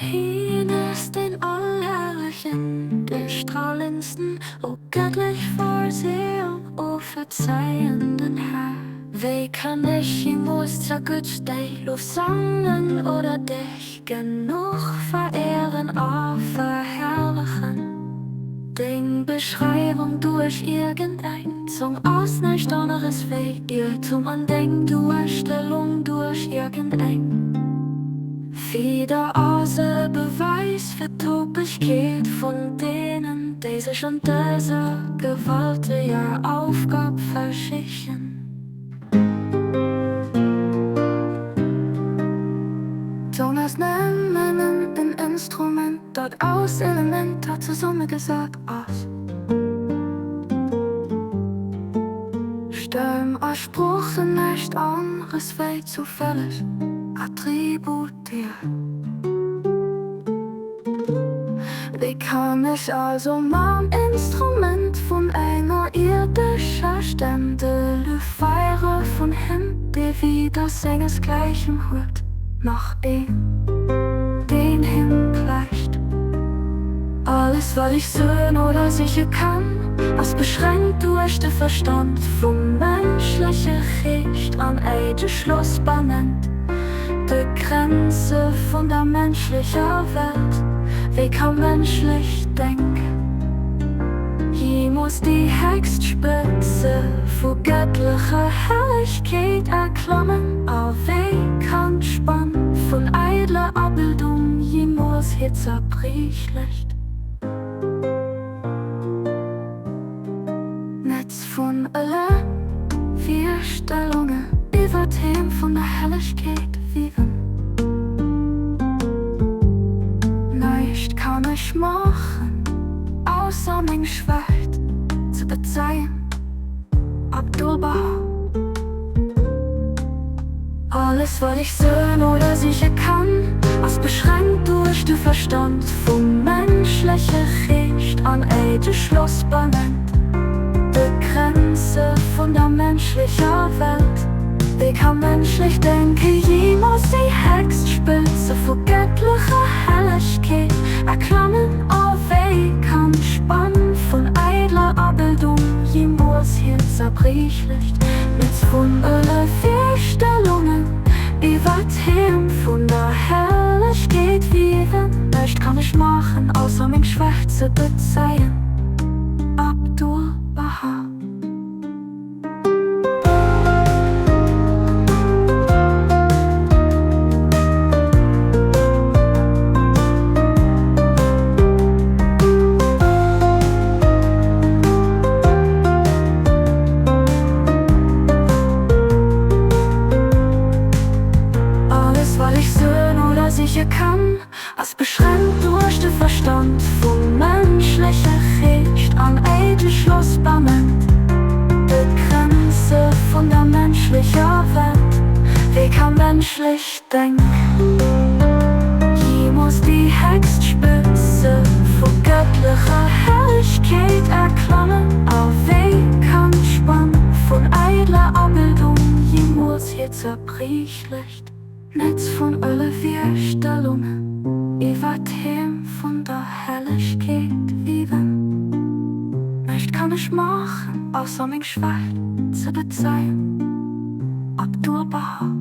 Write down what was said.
Hin ist den Allerherrlichen, der strahlendsten, o göttlich Vorsehung, o verzeihenden Herr. Wie kann ich jemals zergützt dich sangen oder dich genug verehren, verherrlichen? Den Beschreibung durch irgendein zum Ausnicht anderes Weg, Irrtum an den Durchstellung durch irgendein wieder außer Beweis für Tobigkeit von denen, die sich an dieser Gewalt ihr Aufgabe verschichten. Jonas nennen ein Instrument, dort aus Element hat zusammen gesagt aus. Stellen Aussprüche nicht anderes Weg zufällig attributiert. Wie kann ich also mein Instrument von einer irdischer Stände feiere von hin, die wieder seinesgleichen hört, nach den hingleicht. Alles, was ich sehen oder sicher kann, was beschränkt durch den Verstand vom menschlichen Geist an eine Schlussbahn nennt. Die Grenze von der menschlichen Welt, wie kann menschlich denken? Hier muss die Höchstspitze von göttlicher Herrlichkeit erklimmen, auch wie kann Spann von eitler Abbildung jemals hier zerbrichlicht. Netz von alle vier Stellungen über Themen von der Helligkeit viven. Nicht kann ich machen, außer mein Schwert zu bezeihen. Abdul-Baha. Alles, was ich sehen oder sicher kann, was beschränkt durch den Verstand vom menschlichen Geist an eine Schlussbahn nennt. Die Grenze von der menschlichen Welt. Wie kann menschlich denken, jemals die Höchstspitze von göttlicher Helligkeit erklimmen? Oh, wie kann Spann von eitler Abbildung jemals hier zerbrichlicht? Nichts von alle Vorstellungen über Themen von der Helligkeit wiegen. Nicht kann ich machen, außer mein Schwach zu bezeihen. Abdul-Baha. Sicher kann, was beschränkt durch den Verstand vom menschlichen Geist an eine Schlussbahn nennt. Die Grenze von der menschlichen Welt, wie kann menschlich denken? Hier muss die Höchstspitze von göttlicher Herrlichkeit erklimmen, auch wie kann Spann von eitler Abbildung jemals hier zerbrichlicht. Netz von alle vier Stellungen über Themen von der Helligkeit wiegen. Nicht kann ich machen, außer mein Schwach zu bezeihen. Abdul-Baha.